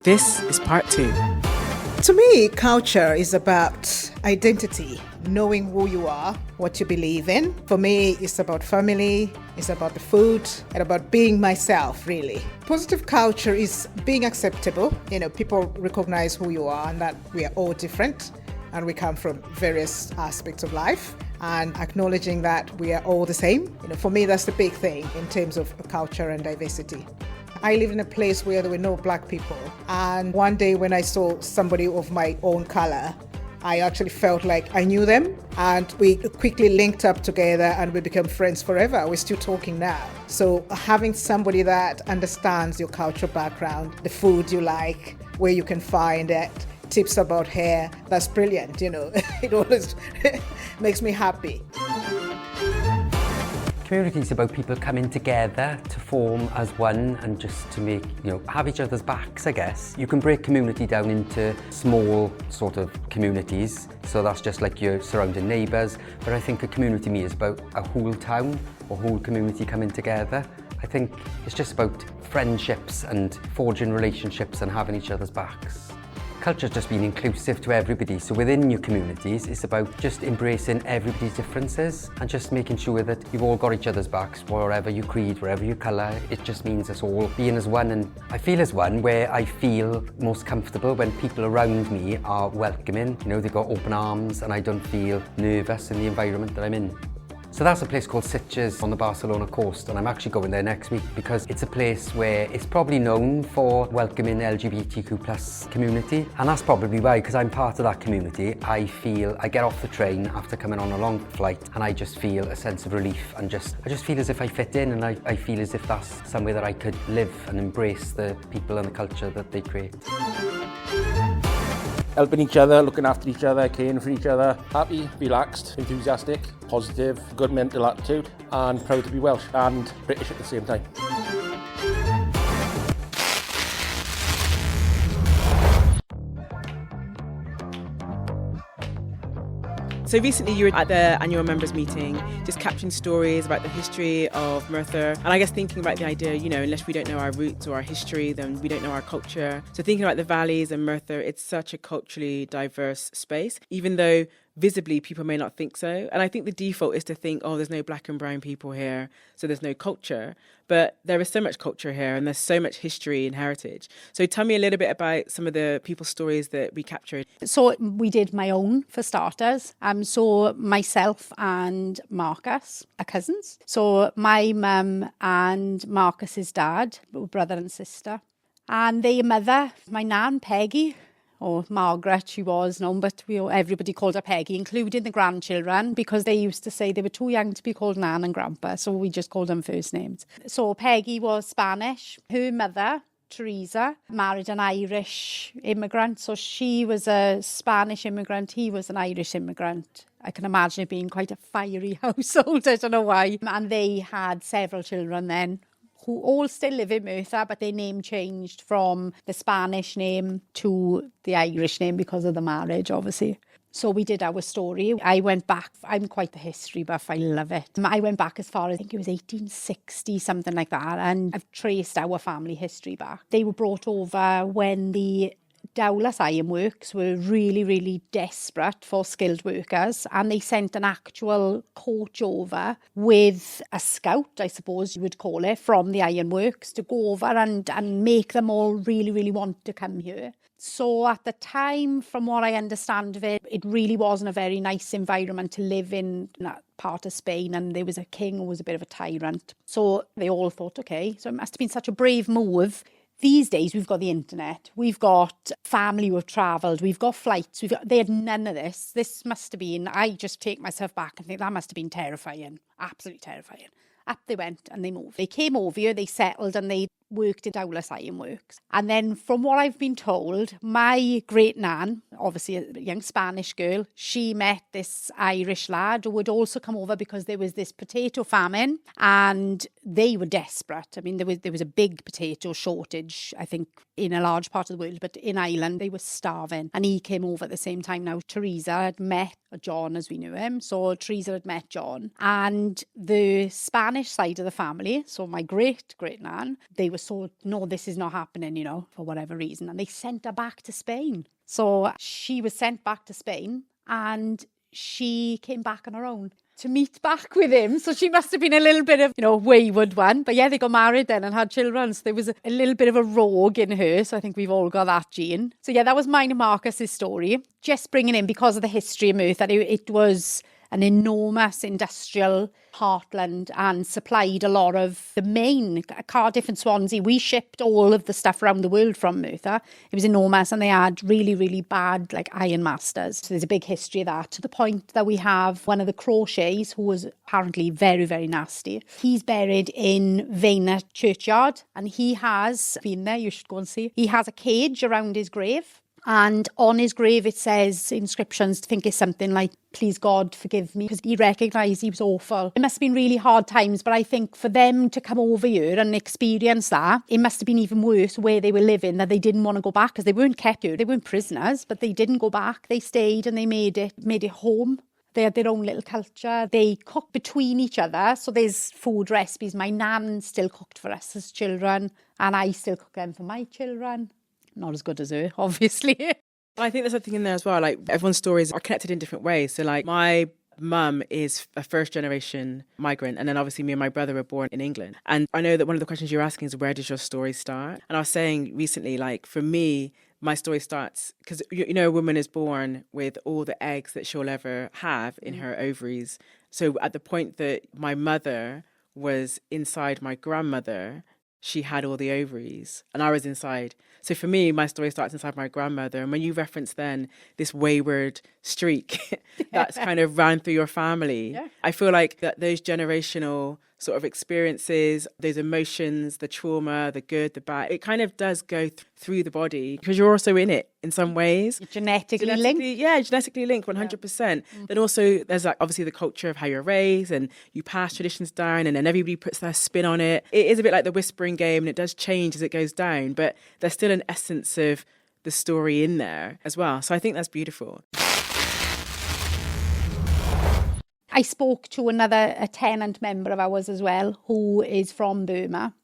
This is part 2. To me, culture is about identity, knowing who you are, what you believe in. For me, it's about family, it's about the food, and about being myself, really. Positive culture is being acceptable. People recognize who you are and that we are all different and we come from various aspects of life, and acknowledging that we are all the same. For me, that's the big thing in terms of culture and diversity. I lived in a place where there were no black people, and one day when I saw somebody of my own color, I actually felt like I knew them, and we quickly linked up together and we became friends forever. We're still talking now. So having somebody that understands your cultural background, the food you like, where you can find it, tips about hair, that's brilliant. It always makes me happy. Community is about people coming together to form as one and just to make, have each other's backs, I guess. You can break community down into small sort of communities, so that's just like your surrounding neighbours, but I think a community to me is about a whole town or whole community coming together. I think it's just about friendships and forging relationships and having each other's backs. Culture's just being inclusive to everybody, so within your communities it's about just embracing everybody's differences and just making sure that you've all got each other's backs, wherever your creed, wherever your colour. It just means us all being as one, and I feel as one where I feel most comfortable when people around me are welcoming. They've got open arms and I don't feel nervous in the environment that I'm in. So that's a place called Sitges on the Barcelona coast, and I'm actually going there next week because it's a place where it's probably known for welcoming the LGBTQ+ community, and that's probably why, because I'm part of that community, I get off the train after coming on a long flight and I just feel a sense of relief, and I just feel as if I fit in, and I feel as if that's somewhere that I could live and embrace the people and the culture that they create. Helping each other, looking after each other, caring for each other. Happy, relaxed, enthusiastic, positive, good mental attitude, and proud to be Welsh and British at the same time. So recently you were at the annual members meeting, just capturing stories about the history of Merthyr, and I guess thinking about the idea, unless we don't know our roots or our history, then we don't know our culture. So thinking about the valleys and Merthyr, it's such a culturally diverse space, even though visibly people may not think so. And I think the default is to think, there's no black and brown people here, so there's no culture. But there is so much culture here and there's so much history and heritage. So tell me a little bit about some of the people's stories that we captured. So we did my own, for starters. So myself and Marcus are cousins. So my mum and Marcus's dad were brother and sister. And their mother, my nan, Peggy, or Margaret she was known, but everybody called her Peggy, including the grandchildren, because they used to say they were too young to be called Nan and Grandpa, so we just called them first names. So Peggy was Spanish. Her mother, Teresa, married an Irish immigrant, so she was a Spanish immigrant, he was an Irish immigrant. I can imagine it being quite a fiery household, I don't know why. And they had several children then, who all still live in Merthyr, but their name changed from the Spanish name to the Irish name because of the marriage, obviously. So we did our story. I went back, I'm quite a history buff, I love it. I went back as far as, I think it was 1860, something like that, and I've traced our family history back. They were brought over when the Dowlas Ironworks were really, really desperate for skilled workers, and they sent an actual coach over with a scout, I suppose you would call it, from the ironworks to go over and make them all really, really want to come here. So at the time, from what I understand of it, it really wasn't a very nice environment to live in that part of Spain, and there was a king who was a bit of a tyrant. So they all thought, okay, so it must have been such a brave move. These days, we've got the internet, we've got family who have travelled, we've got flights, they had none of this. This must have been, I just take myself back and think that must have been terrifying, absolutely terrifying. Up they went and they moved. They came over here, they settled and they worked in Dowlas Ironworks. And then from what I've been told, my great nan, obviously a young Spanish girl, she met this Irish lad who would also come over because there was this potato famine and they were desperate. I mean, there was a big potato shortage, I think, in a large part of the world, but in Ireland they were starving. And he came over at the same time. Now, Teresa had met John as we knew him. So Teresa had met John. And the Spanish side of the family, so my great-great-nan, they were was so, no, this is not happening, you know, for whatever reason. And they sent her back to Spain. So she was sent back to Spain and she came back on her own to meet back with him. So she must have been a little bit of, you know, wayward one. But yeah, they got married then and had children. So there was a little bit of a rogue in her. So I think we've all got that gene. So yeah, that was mine and Marcus's story. Just bringing in, because of the history of Merthyr, it was an enormous industrial heartland and supplied a lot of the main Cardiff and Swansea. We shipped all of the stuff around the world from Merthyr. It was enormous, and they had really, really bad iron masters. So there's a big history of that, to the point that we have one of the crochets who was apparently very, very nasty. He's buried in Mena churchyard, and he has been there. You should go and see. He has a cage around his grave. And on his grave, it says inscriptions, I think it's something like, please God, forgive me, because he recognised he was awful. It must have been really hard times, but I think for them to come over here and experience that, it must have been even worse where they were living, that they didn't want to go back, because they weren't kept here. They weren't prisoners, but they didn't go back. They stayed and they made it home. They had their own little culture. They cooked between each other. So there's food recipes. My nan still cooked for us as children, and I still cook them for my children. Not as good as her, obviously. I think there's something in there as well. Like, everyone's stories are connected in different ways. So like, my mum is a first generation migrant, and then obviously me and my brother were born in England. And I know that one of the questions you're asking is, where does your story start? And I was saying recently, like, for me, my story starts because, you know, a woman is born with all the eggs that she'll ever have in her ovaries. So at the point that my mother was inside my grandmother, she had all the ovaries and I was inside. So for me, my story starts inside my grandmother. And when you reference then this wayward streak that's kind of ran through your family, I feel like that those generational sort of experiences, those emotions, the trauma, the good, the bad, it kind of does go through the body because you're also in it in some ways. Genetically linked? Yeah, genetically linked, 100%. Then also there's like obviously the culture of how you're raised and you pass traditions down and then everybody puts their spin on it. It is a bit like the whispering game and it does change as it goes down, but there's still an essence of the story in there as well. So I think that's beautiful. I spoke to a tenant member of ours as well, who is from Burma,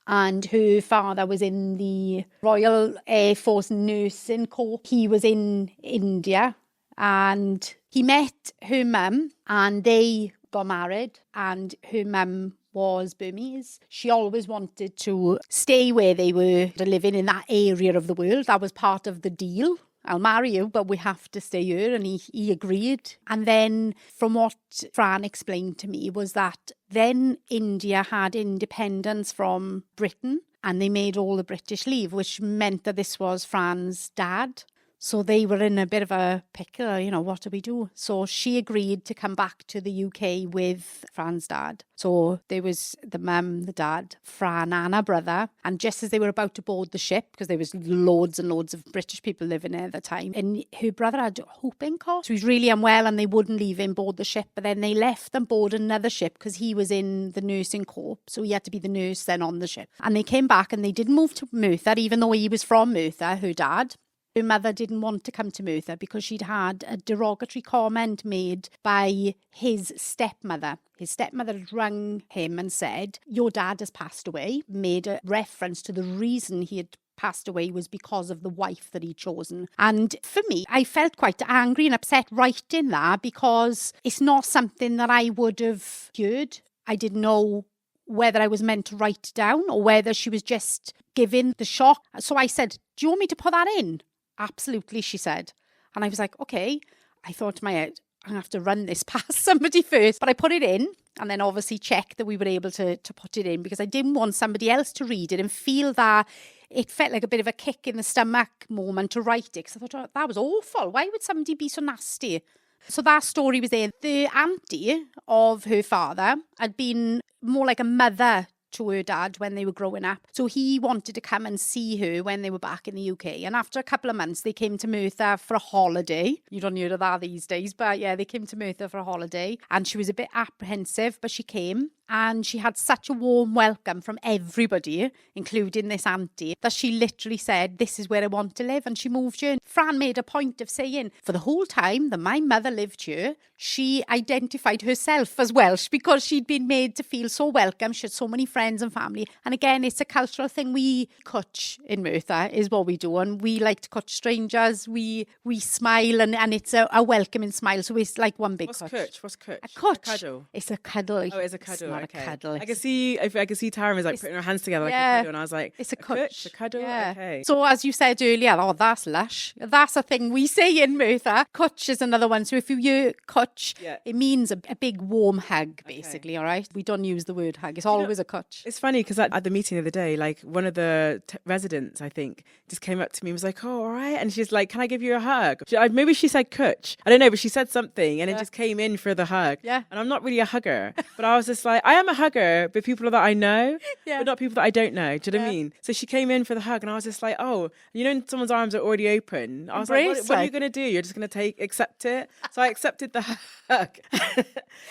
and her father was in the Royal Air Force Nursing Corps. He was in India and he met her mum and they got married, and her mum was Burmese. She always wanted to stay where they were living in that area of the world. That was part of the deal. I'll marry you, but we have to stay here. And he agreed. And then from what Fran explained to me was that then India had independence from Britain and they made all the British leave, which meant that this was Fran's dad. So they were in a bit of a pickle, you know, what do we do? So she agreed to come back to the UK with Fran's dad. So there was the mum, the dad, Fran and her brother. And just as they were about to board the ship, because there was loads and loads of British people living there at the time, and her brother had whooping cough. So he was really unwell and they wouldn't leave him board the ship. But then they left and boarded another ship because he was in the nursing corps. So he had to be the nurse then on the ship. And they came back and they didn't move to Merthyr, even though he was from Merthyr, her dad. Her mother didn't want to come to Merthyr because she'd had a derogatory comment made by his stepmother. His stepmother had rung him and said, your dad has passed away, made a reference to the reason he had passed away was because of the wife that he'd chosen. And for me, I felt quite angry and upset writing that because it's not something that I would have heard. I didn't know whether I was meant to write down or whether she was just giving the shock. So I said, do you want me to put that in? Absolutely, she said. And I was like, okay. I thought to my head, I'm going to have to run this past somebody first. But I put it in and then obviously checked that we were able to put it in because I didn't want somebody else to read it and feel that it felt like a bit of a kick in the stomach moment to write it. Because I thought, oh, that was awful. Why would somebody be so nasty? So that story was there. The auntie of her father had been more like a mother to her dad when they were growing up. So he wanted to come and see her when they were back in the UK. And after a couple of months, they came to Merthyr for a holiday. You don't hear of that these days, but yeah, they came to Merthyr for a holiday. And she was a bit apprehensive, but she came. And she had such a warm welcome from everybody, including this auntie, that she literally said, this is where I want to live. And she moved here. Fran made a point of saying, for the whole time that my mother lived here, she identified herself as Welsh because she'd been made to feel so welcome. She had so many friends and family. And again, it's a cultural thing. We cwtch in Merthyr is what we do. And we like to cwtch strangers. We smile and it's a welcoming smile. So it's like one big cwtch. What's cwtch? A cwtch. A cuddle. It's a cuddle. Oh, it's a cuddle. Not Okay. a cuddle. I can see Tara is like putting her hands together like a cuddle, and I was like, it's a cwtch, a cuddle. Yeah. Okay. So as you said earlier, that's lush. That's a thing we say in Merthyr. Cwtch is another one. So if you hear cwtch, it means a big warm hug, basically. All right. We don't use the word hug. It's always a cwtch. It's funny because at the meeting the other day, like one of the residents, I think, just came up to me and was like, "Oh, all right," and she's like, "Can I give you a hug?" Maybe she said cwtch. I don't know, but she said something, and it just came in for the hug. Yeah. And I'm not really a hugger, but I was just like, I am a hugger, but people that I know, but not people that I don't know. Do you know what I mean? So she came in for the hug, and I was just like, oh, when someone's arms are already open, I was like, what are you going to do? You're just going to accept it? So I accepted the hug.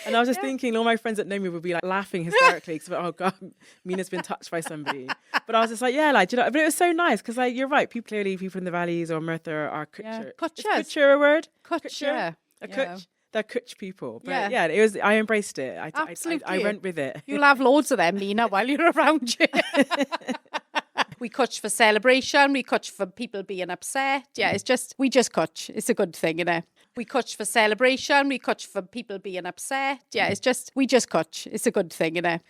And I was just thinking, all my friends that know me would be like laughing hysterically because, oh God, Mena's been touched by somebody. But I was just like, yeah, like, do you know, but it was so nice because, like, you're right. People in the valleys or Merthyr are kutcher. Kutchers. Is kutcher a word? Kutcher. A kutch. They're kutch people. But Yeah. it was. I embraced it. Absolutely. I went with it. You'll have loads of them, Mena, while you're around here. We cwtch for celebration. We cwtch for people being upset. Yeah, we just cwtch. It's a good thing, innit? We cwtch for celebration. We cwtch for people being upset. Yeah, we just cwtch. It's a good thing, innit?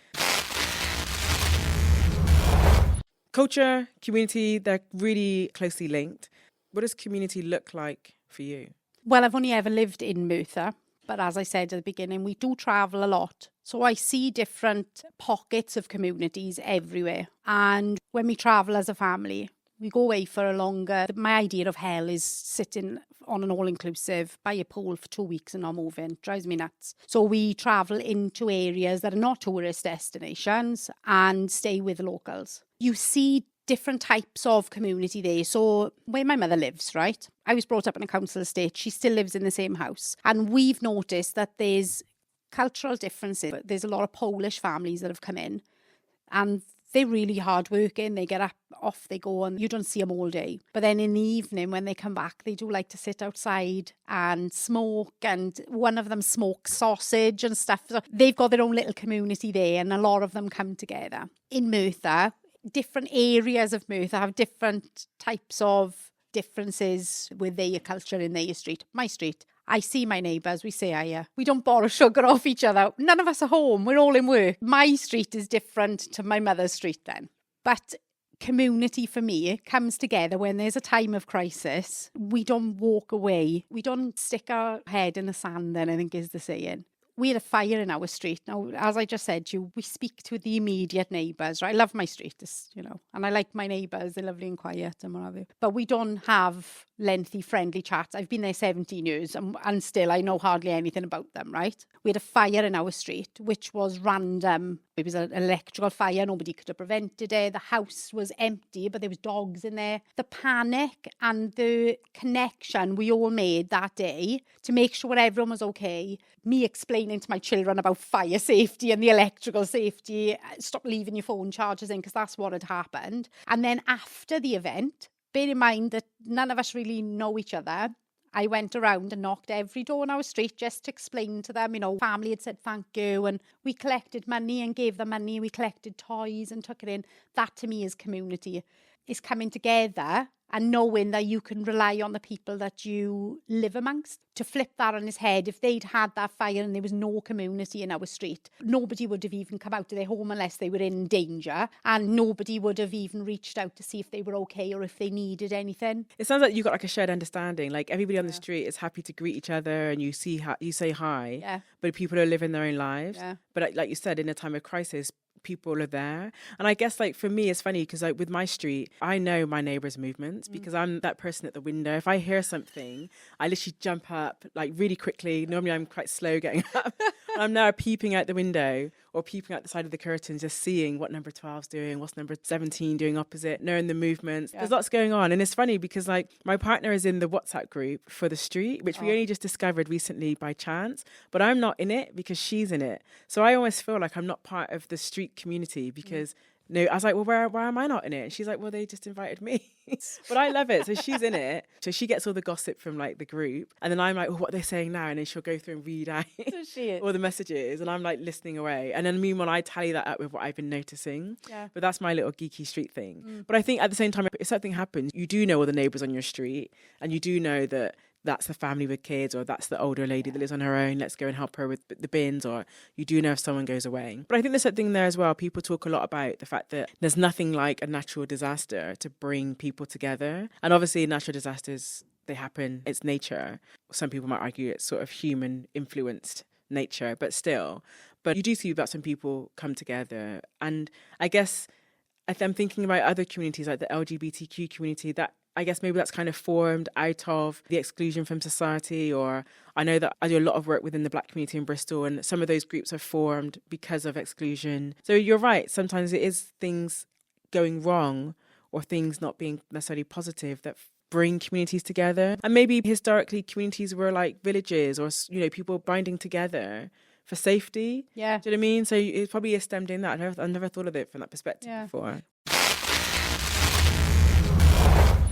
Culture, community, they're really closely linked. What does community look like for you? Well, I've only ever lived in Merthyr, but as I said at the beginning, we do travel a lot. So I see different pockets of communities everywhere. And when we travel as a family, we go away for a longer... My idea of hell is sitting on an all-inclusive by a pool for 2 weeks and not moving. Drives me nuts. So we travel into areas that are not tourist destinations and stay with the locals. You see different types of community there. So where my mother lives, right? I was brought up in a council estate. She still lives in the same house. And we've noticed that there's cultural differences. There's a lot of Polish families that have come in and they're really hardworking. They get up, off they go, and you don't see them all day. But then in the evening when they come back, they do like to sit outside and smoke, and one of them smokes sausage and stuff. So they've got their own little community there, and a lot of them come together. In Merthyr, different areas of Merthyr have different types of differences with their culture in their street. My street, I see my neighbours, we say hiya. We don't borrow sugar off each other. None of us are home, we're all in work. My street is different to my mother's street then. But community for me comes together when there's a time of crisis. We don't walk away. We don't stick our head in the sand then, I think is the saying. We had a fire in our street. Now, as I just said to you, we speak to the immediate neighbours. Right? I love my street, and I like my neighbours. They're lovely and quiet and what have you. But we don't have lengthy, friendly chats. I've been there 17 years and still I know hardly anything about them, right? We had a fire in our street, which was random. It was an electrical fire. Nobody could have prevented it. The house was empty, but there was dogs in there. The panic and the connection we all made that day to make sure everyone was okay. Me explaining to my children about fire safety and the electrical safety. Stop leaving your phone chargers in because that's what had happened. And then after the event, bear in mind that none of us really know each other. I went around and knocked every door on our street just to explain to them, family had said thank you, and we collected money and gave them money. We collected toys and took it in. That to me is community. Is coming together and knowing that you can rely on the people that you live amongst. To flip that on his head, if they'd had that fire and there was no community in our street, nobody would have even come out of their home unless they were in danger, and nobody would have even reached out to see if they were okay or if they needed anything. It sounds like you've got like a shared understanding. Like everybody on the street is happy to greet each other and you say hi, but people are living their own lives. Yeah. But like you said, in a time of crisis, people are there. And I guess like for me it's funny because like with my street I know my neighbours' movements because I'm that person at the window. If I hear something I literally jump up like really quickly. Normally I'm quite slow getting up. I'm now peeping out the window or peeping out the side of the curtains, just seeing what number 12's doing, what's number 17 doing opposite, knowing the movements. There's lots going on. And it's funny because like my partner is in the WhatsApp group for the street, which we only just discovered recently by chance, but I'm not in it because she's in it. So I almost feel like I'm not part of the street community because no, I was like, well, where am I not in it? And she's like, well, they just invited me. But I love it. So she's in it. So she gets all the gossip from like the group. And then I'm like, well, what are they saying now? And then she'll go through and read out all the messages. And I'm like listening away. And then meanwhile, I tally that up with what I've been noticing. Yeah. But that's my little geeky street thing. But I think at the same time, if something happens, you do know all the neighbours on your street. And you do know that that's the family with kids, or that's the older lady that lives on her own, let's go and help her with the bins, or you do know if someone goes away. But I think there's something there as well. People talk a lot about the fact that there's nothing like a natural disaster to bring people together. And obviously natural disasters, they happen, it's nature. Some people might argue it's sort of human influenced nature, but still. But you do see that some people come together. And I guess I'm thinking about other communities like the LGBTQ community, that I guess maybe that's kind of formed out of the exclusion from society. Or I know that I do a lot of work within the Black community in Bristol, and some of those groups are formed because of exclusion. So you're right, sometimes it is things going wrong or things not being necessarily positive that bring communities together. And maybe historically communities were like villages, or, you know, people binding together for safety. Yeah. Do you know what I mean? So it probably is stemmed in that. I never thought of it from that perspective before.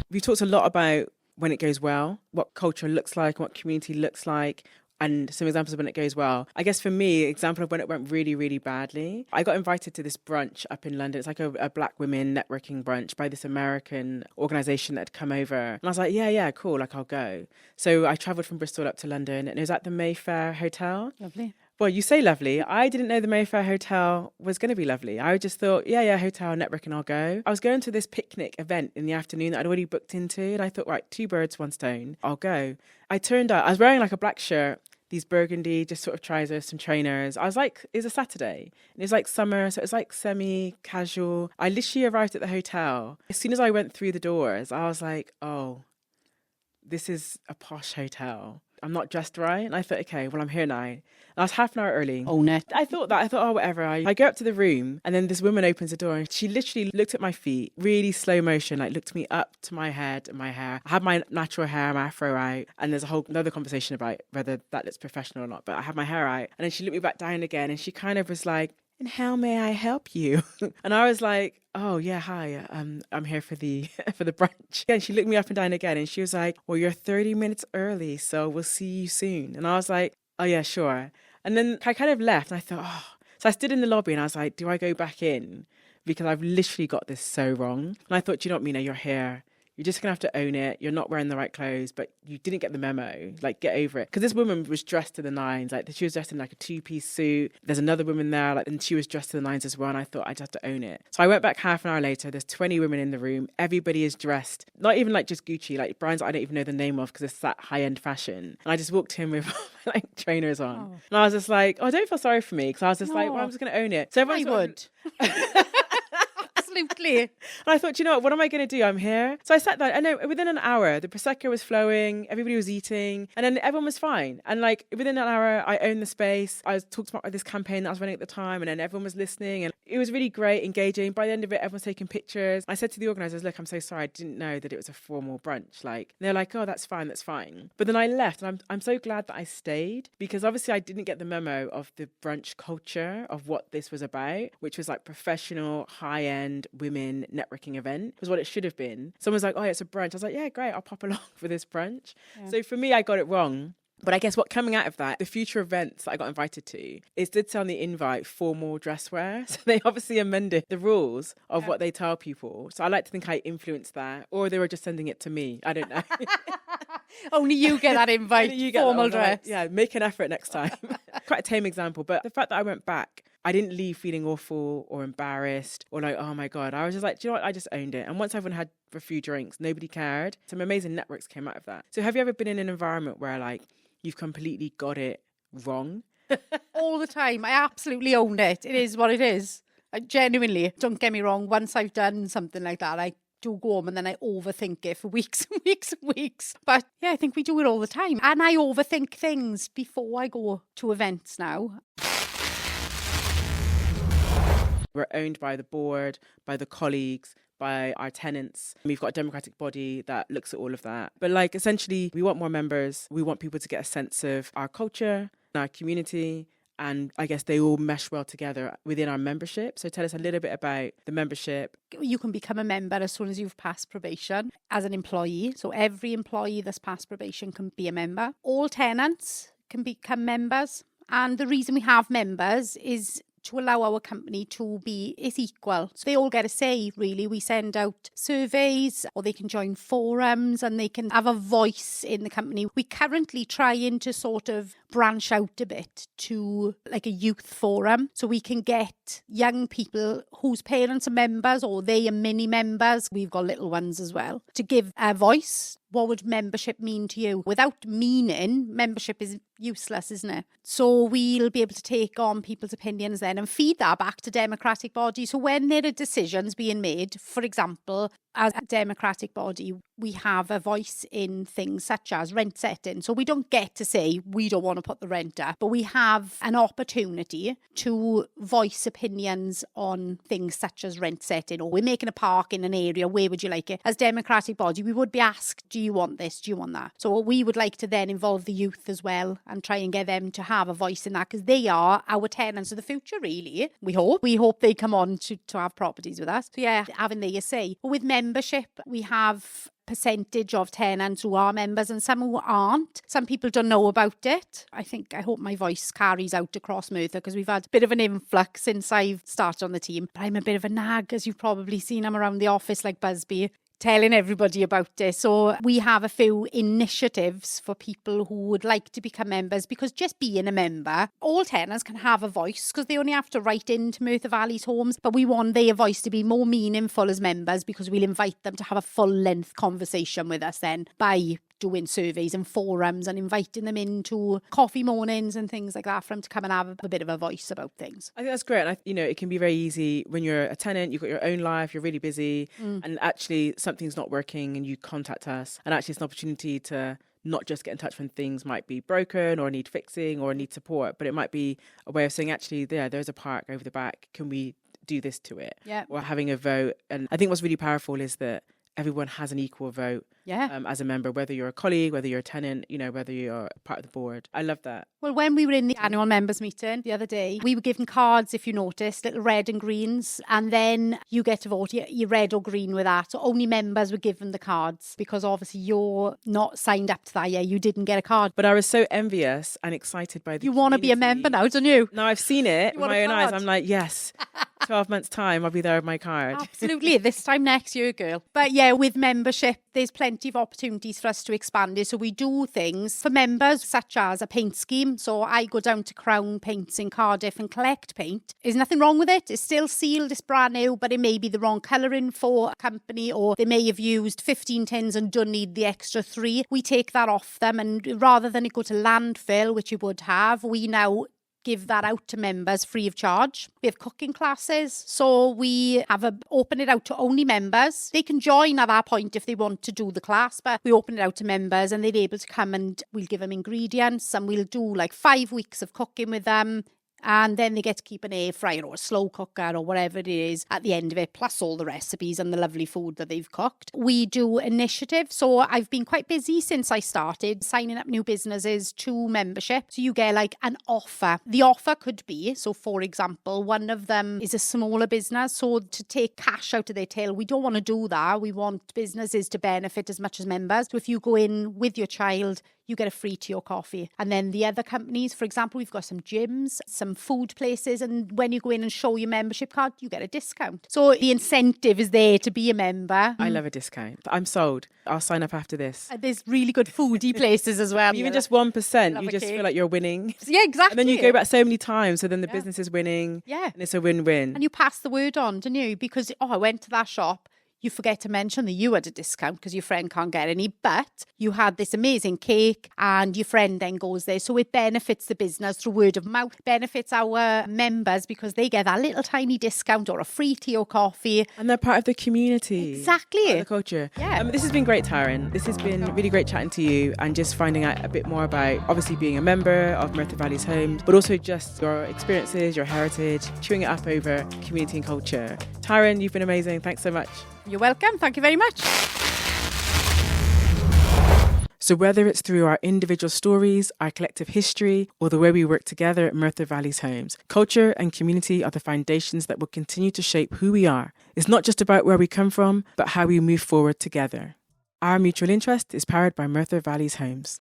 We've talked a lot about when it goes well, what culture looks like, what community looks like, and some examples of when it goes well. I guess for me, example of when it went really, really badly, I got invited to this brunch up in London. It's like a Black women networking brunch by this American organisation that had come over. And I was like, yeah, cool, like I'll go. So I travelled from Bristol up to London, and it was at the Mayfair Hotel. Lovely. Well, you say lovely. I didn't know the Mayfair Hotel was going to be lovely. I just thought, yeah, hotel, networking, I'll go. I was going to this picnic event in the afternoon that I'd already booked into, and I thought, right, 2 birds, 1 stone, I'll go. I turned out, I was wearing like a black shirt, these burgundy, just sort of trousers, some trainers. I was like, it was a Saturday, and it was like summer, so it was like semi-casual. I literally arrived at the hotel. As soon as I went through the doors, I was like, oh, this is a posh hotel. I'm not dressed right. And I thought, okay, well, I'm here now. And I was half an hour early. Oh, no. I thought, oh, whatever. I go up to the room, and then this woman opens the door, and she literally looked at my feet, really slow motion, like looked me up to my head and my hair. I had my natural hair, my afro out, and there's a whole another conversation about whether that looks professional or not, but I had my hair out. And then she looked me back down again, and she kind of was like, and how may I help you? And I was like, oh yeah, hi, I'm here for the brunch. And she looked me up and down again, and she was like, well, you're 30 minutes early, so we'll see you soon. And I was like, oh yeah, sure. And then I kind of left, and I thought, oh. So I stood in the lobby, and I was like, do I go back in? Because I've literally got this so wrong. And I thought, you know what, Mena, you're here. You're just going to have to own it. You're not wearing the right clothes, but you didn't get the memo. Like, get over it. Because this woman was dressed to the nines. Like, she was dressed in like a 2-piece suit. There's another woman there, like, and she was dressed to the nines as well. And I thought, I just have to own it. So I went back half an hour later. There's 20 women in the room. Everybody is dressed, not even like just Gucci, like brands I don't even know the name of because it's that high-end fashion. And I just walked in with like trainers on. Oh. And I was just like, oh, don't feel sorry for me. Because I was just like, well, I'm just going to own it. So everyone would. Absolutely. And I thought, you know what am I going to do? I'm here. So I sat down. I know within an hour, the Prosecco was flowing, everybody was eating, and then everyone was fine. And like within an hour, I owned the space. I was talking about this campaign that I was running at the time, and then everyone was listening, and it was really great, engaging. By the end of it, everyone's taking pictures. I said to the organisers, look, I'm so sorry. I didn't know that it was a formal brunch. Like, they're like, oh, that's fine. But then I left, and I'm so glad that I stayed, because obviously I didn't get the memo of the brunch culture of what this was about, which was like professional, high-end women networking event was what it should have been. Someone's like, oh, it's a brunch. I was like, yeah, great, I'll pop along for this brunch. Yeah. So for me, I got it wrong. But I guess what coming out of that, the future events that I got invited to, it did say on the invite formal dress wear. So they obviously amended the rules of what they tell people. So I like to think I influenced that, or they were just sending it to me. I don't know. Only you get that invite, formal dress. Yeah, make an effort next time. Quite a tame example, but the fact that I went back, I didn't leave feeling awful or embarrassed or like, oh my God. I was just like, do you know what? I just owned it. And once everyone had a few drinks, nobody cared. Some amazing networks came out of that. So have you ever been in an environment where like you've completely got it wrong? All the time. I absolutely own it. It is what it is. I genuinely, don't get me wrong, once I've done something like that, I do go home and then I overthink it for weeks and weeks and weeks. But yeah, I think we do it all the time. And I overthink things before I go to events now. We're owned by the board, by the colleagues, by our tenants. We've got a democratic body that looks at all of that. But like essentially, we want more members. We want people to get a sense of our culture, our community, and I guess they all mesh well together within our membership. So tell us a little bit about the membership. You can become a member as soon as you've passed probation as an employee. So every employee that's passed probation can be a member. All tenants can become members. And the reason we have members is to allow our company to be equal. So they all get a say, really. We send out surveys, or they can join forums, and they can have a voice in the company. We currently trying to sort of branch out a bit to like a youth forum, so we can get young people whose parents are members or they are mini members. We've got little ones as well, to give a voice. What would membership mean to you? Without meaning, membership is useless, isn't it? So we'll be able to take on people's opinions then and feed that back to democratic bodies. So when there are decisions being made, for example, as a democratic body, we have a voice in things such as rent setting. So we don't get to say we don't want to put the rent up, but we have an opportunity to voice opinions on things such as rent setting, or we're making a park in an area, where would you like it? As democratic body, we would be asked, do you want this? Do you want that? So we would like to then involve the youth as well and try and get them to have a voice in that, because they are our tenants of the future, really. We hope they come on to have properties with us. So yeah, having their say. But with membership, we have percentage of tenants who are members and some who aren't. Some people don't know about it. I hope my voice carries out across Merthyr, because we've had a bit of an influx since I've started on the team. But I'm a bit of a nag, as you've probably seen. I'm around the office like Busby, telling everybody about it. So we have a few initiatives for people who would like to become members, because just being a member, all tenants can have a voice, because they only have to write into Merthyr Valley's homes, but we want their voice to be more meaningful as members, because we'll invite them to have a full-length conversation with us then by doing surveys and forums and inviting them into coffee mornings and things like that for them to come and have a bit of a voice about things. I think that's great. And it can be very easy when you're a tenant, you've got your own life, you're really busy, and actually something's not working and you contact us. And actually it's an opportunity to not just get in touch when things might be broken or need fixing or need support, but it might be a way of saying, actually, there's a park over the back. Can we do this to it? Yeah. Or having a vote. And I think what's really powerful is that everyone has an equal vote as a member, whether you're a colleague, whether you're a tenant, whether you're part of the board. I love that. Well, when we were in the annual members meeting the other day, we were given cards, if you noticed, little red and greens, and then you get to vote, you're red or green with that. So only members were given the cards, because obviously you're not signed up to that yet. You didn't get a card. But I was so envious and excited by the You want to be a member now, don't you? Now I've seen it with my own eyes. I'm like, yes. 12 months time, I'll be there with my card. Absolutely. This time next year, girl. But yeah, with membership, there's plenty of opportunities for us to expand it. So we do things for members, such as a paint scheme. So I go down to Crown Paints in Cardiff and collect paint. There's nothing wrong with it. It's still sealed, it's brand new, but it may be the wrong colouring for a company, or they may have used 15 tins and don't need the extra 3. We take that off them, and rather than it go to landfill, which you would have, we now give that out to members free of charge. We have cooking classes, so we open it out to only members. They can join at that point if they want to do the class, but we open it out to members and they're able to come, and we'll give them ingredients, and we'll do like 5 weeks of cooking with them. And then they get to keep an air fryer or a slow cooker or whatever it is at the end of it, plus all the recipes and the lovely food that they've cooked. We do initiatives. So I've been quite busy since I started signing up new businesses to membership. So you get like an offer. The offer could be, so for example, one of them is a smaller business. So to take cash out of their till, we don't want to do that. We want businesses to benefit as much as members. So if you go in with your child, you get a free tea or coffee. And then the other companies, for example, we've got some gyms, some food places, and when you go in and show your membership card, you get a discount. So the incentive is there to be a member. I love a discount. I'm sold. I'll sign up after this. There's really good foodie places as well. Even just 1%, you just feel like you're winning. Yeah, exactly. And then you go back so many times, so then the business is winning. Yeah. And it's a win-win. And you pass the word on, don't you? Because, I went to that shop. you forget to mention that you had a discount because your friend can't get any, but you had this amazing cake and your friend then goes there. So it benefits the business through word of mouth, benefits our members because they get that little tiny discount or a free tea or coffee. And they're part of the community. Exactly. Part of the culture. Yeah. This has been great, Taryn. This has been really great chatting to you and just finding out a bit more about obviously being a member of Merthyr Valley's Homes, but also just your experiences, your heritage, chewing it up over community and culture. Taryn, you've been amazing. Thanks so much. You're welcome. Thank you very much. So whether it's through our individual stories, our collective history, or the way we work together at Merthyr Valley's Homes, culture and community are the foundations that will continue to shape who we are. It's not just about where we come from, but how we move forward together. Our mutual interest is powered by Merthyr Valley's Homes.